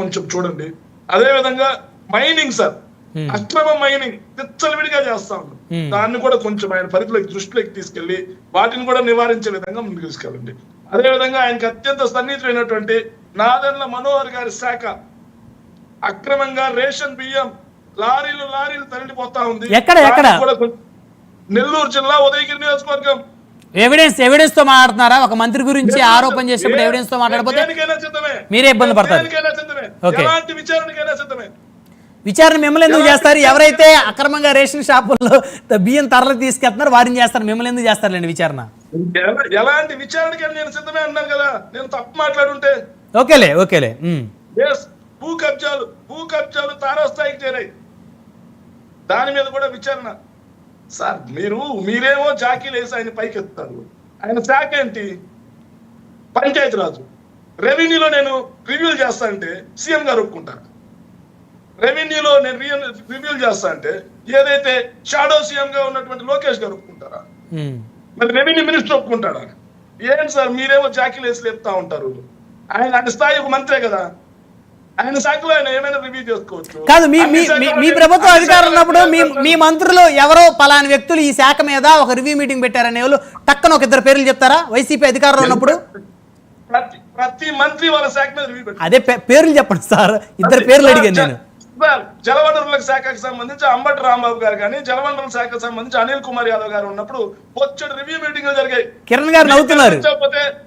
కొంచెం చూడండి. అదే విధంగా మైనింగ్ సార్, అక్రమ మైనింగ్ విచ్చలవిడిగా చేస్తా ఉన్నాం. దాన్ని కూడా కొంచెం ఆయన పరిధిలోకి దృష్టిలోకి తీసుకెళ్లి వాటిని కూడా నివారించే విధంగా ముందుకు తీసుకెళ్ళండి. అదే విధంగా ఆయనకి అత్యంత సన్నిహితులైనటువంటి నాదెండ్ల మనోహర్ గారి శాఖ అక్రమంగా రేషన్ బియ్యం లారీలు తరలిపోతా ఉంది. నెల్లూరు జిల్లా ఉదయగిరి నియోజకవర్గం. ఎవిడెన్స్ తో మాట్లాడుతున్నారా? ఒక మంత్రి గురించి ఆరోపణ చేసినప్పుడు ఎవిడెన్స్ తో మాట్లాడకపోతే మీరే ఇబ్బంది పడతారు. విచారణ మిమ్మల్ని ఎందుకు చేస్తారు? ఎవరైతే అక్రమంగా రేషన్ షాపుల్లో బియ్యం తరలి తీసుకెళ్తున్నారు వారిని చేస్తారు, మిమ్మల్ని ఎందుకు చేస్తారులేండి విచారణ? ఎలాంటి విచారణకి నేను సిద్ధమే అన్నాను కదా, నేను తప్పు మాట్లాడుంటే. ఓకేలే. భూ కబ్జాలు తారాస్థాయికి చేరాయి. దాని మీద కూడా విచారణ. సార్ మీరేమో జాకీలు వేసి ఆయన పైకి ఎత్తారు. ఆయన శాఖ ఏంటి? పంచాయతీరాజు. రెవెన్యూలో నేను రివ్యూలు చేస్తా అంటే సీఎం గారు ఒప్పుకుంటారు. రెవెన్యూలో నేను రివ్యూలు చేస్తా అంటే ఏదైతే షాడో సీఎం గా ఉన్నటువంటి లోకేష్ గారు ఒప్పుకుంటారా? మరి రెవెన్యూ మినిస్టర్ ఒప్పుకుంటాడా? ఏంటి సార్ మీరేమో జాకీలు వేసి లేపుతా ఉంటారు. ఆయన స్థాయి ఒక మంత్రే కదా, ఆయన శాఖలో ఆయన ఏమైనా రివ్యూ చేసుకోవచ్చు. కాదు, మీ ప్రభుత్వం అధికారం ఉన్నప్పుడు మీ మంత్రులు ఎవరో పలాని వ్యక్తులు ఈ శాఖ మీద ఒక రివ్యూ మీటింగ్ పెట్టారనే వాళ్ళు టక్కన ఒక ఇద్దరు పేర్లు చెప్తారా? వైసీపీ అధికారంలో ఉన్నప్పుడు ప్రతి మంత్రి వాళ్ళ శాఖ మీద రివ్యూ పెట్టారు. అదే పేర్లు చెప్పండి సార్, ఇద్దరు పేర్లు అడిగాను నేను. జలవనరుల శాఖకు సంబంధించి అంబటి రాంబాబు గారు కానీ, జలవనరుల శాఖకు సంబంధించి అనిల్ కుమార్ యాదవ్ గారు ఉన్నప్పుడు వచ్చే రివ్యూ మీటింగ్ జరిగాయి. కిరణ్ గారు నవ్వుతున్నారు.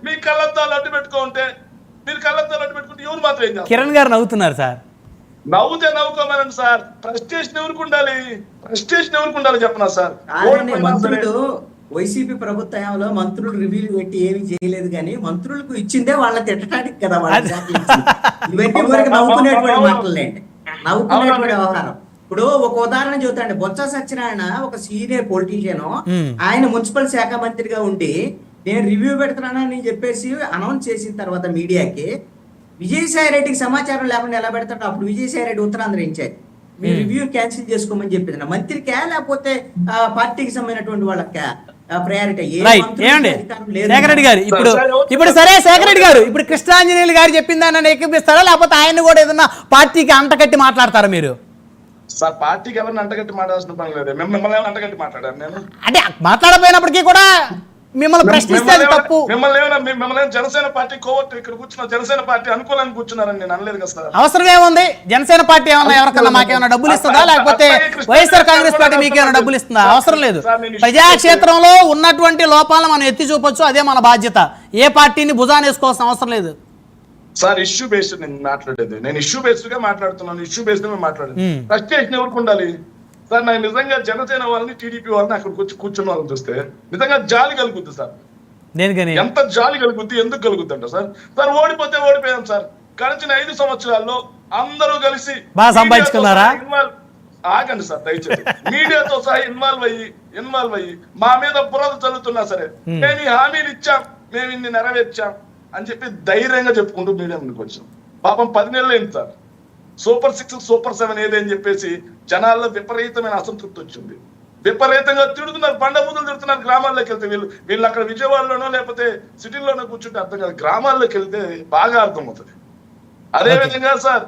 మీ కళ్ళద్దాలు అడ్డు పెట్టుకుంటే ఎవరు మాత్రం ఏం చేస్తారు? కిరణ్ గారు నవ్వుతున్నారు సార్. నవ్వుకోమనండి సార్. ప్రెస్టేషన్ ఎవరికి ఉండాలి చెప్పనా సార్? మంత్రులు వైసీపీ ప్రభుత్వంలో మంత్రులు రివ్యూలు పెట్టి ఏమి చేయలేదు, కానీ మంత్రులకు ఇచ్చిందే వాళ్ళని తిట్టడానికి కదా ఇవన్నీ వరకు నవ్వుకునేటువంటి మాటలేండి, నవ్వుకునేటువంటి వ్యవహారం. ఇప్పుడు ఒక ఉదాహరణ చెబుతాండి. బొత్స సత్యనారాయణ ఒక సీనియర్ పొలిటీషియన్, ఆయన మున్సిపల్ శాఖ మంత్రిగా ఉండి నేను రివ్యూ పెడుతున్నానని చెప్పేసి అనౌన్స్ చేసిన తర్వాత మీడియాకి విజయసాయి రెడ్డికి సమాచారం లేకుండా ఎలా పెడతాడు? అప్పుడు విజయసాయి రెడ్డి ఉత్తరాంధ్ర ఇన్ఛార్జ్, మీ రివ్యూ క్యాన్సిల్ చేసుకోమని చెప్పింది మంత్రికా లేకపోతే పార్టీకి సంబంధించినటువంటి వాళ్ళకి ప్రయారిటీ? శేఖర్ రెడ్డి గారు ఇప్పుడు సరే, శేఖర్ రెడ్డి గారు ఇప్పుడు కృష్ణాంజనేయులు గారు చెప్పిందని ఎక్కిపిస్తారా, లేకపోతే ఆయన కూడా ఏదన్నా పార్టీకి అంటకట్టి మాట్లాడతారా మీరు? సార్ పార్టీకి ఎవరిని అంటగట్టి మాట్లాడాల్సిన పని లేదు. మిమ్మల్ని అంటగట్టి మాట్లాడాను నేను? అంటే మాట్లాడపోయినప్పటికీ కూడా మిమ్మల్ని ప్రశ్నిస్తే తప్పు. మిమ్మల్ని జనసేన పార్టీ కోవట్టు ఇక్కడ కూర్చున్న జనసేన పార్టీ అనుకూలంగా కూర్చున్నారని నేను అనలేదు కదా సార్. అవసరం ఏముంది? జనసేన పార్టీ ఏమన్నా ఎవరికన్నా మాకేమైనా డబ్బులు ఇస్తుందా, లేకపోతే వైఎస్ఆర్ కాంగ్రెస్ పార్టీ మీకేమైనా డబ్బులు ఇస్తుందా? అవసరం లేదు. ప్రజాక్షేత్రంలో ఉన్నటువంటి లోపాలను మనం ఎత్తి చూపొచ్చు, అదే మన బాధ్యత. ఏ పార్టీని భుజాన్ని వేసుకోవాల్సిన అవసరం లేదు సార్. ఇష్యూ బేస్డ్ నేను మాట్లాడేది, నేను ఇష్యూ బేస్డ్ గా మాట్లాడుతున్నాను. ఇష్యూ బేస్డ్ గా మాట్లాడేది. ప్రశ్న ఎవరికి ఉండాలి సార్? నాకు నిజంగా జనసేన వాళ్ళని, టీడీపీ వాళ్ళని అక్కడికి వచ్చి కూర్చున్న వాళ్ళని చూస్తే నిజంగా జాలి కలుగుద్ది సార్. ఎంత జాలి కలుగుద్ది, ఎందుకు కలుగుద్ది అంట సార్? Sir ఓడిపోయాం sir. గడిచిన 5 సంవత్సరాల్లో అందరూ కలిసి బాగా సంపాదించుకున్నారా? ఆగండి సార్ దయచేసి. మీడియాతో సహా ఇన్వాల్వ్ అయ్యి మా మీద బురద చల్లుతున్నా సరే, మేము ఈ హామీలు ఇచ్చాం, మేము ఇన్ని నెరవేర్చాం అని చెప్పి ధైర్యంగా చెప్పుకుంటూ మీడియా ముందుకు వచ్చాం. పాపం 10 నెలలు అయింది సార్. సూపర్ 6 సూపర్ 7 ఏదని చెప్పేసి జనాల్లో విపరీతమైన అసంతృప్తి వచ్చింది. విపరీతంగా తిడుతున్నారు, బండబూతులు తిడుతున్నారు. గ్రామాల్లోకి వెళ్తే వీళ్ళు అక్కడ విజయవాడలోనో లేకపోతే సిటీల్లోనో కూర్చుంటే అర్థం కాదు, గ్రామాల్లోకి వెళ్తే బాగా అర్థమవుతుంది. అదే విధంగా సార్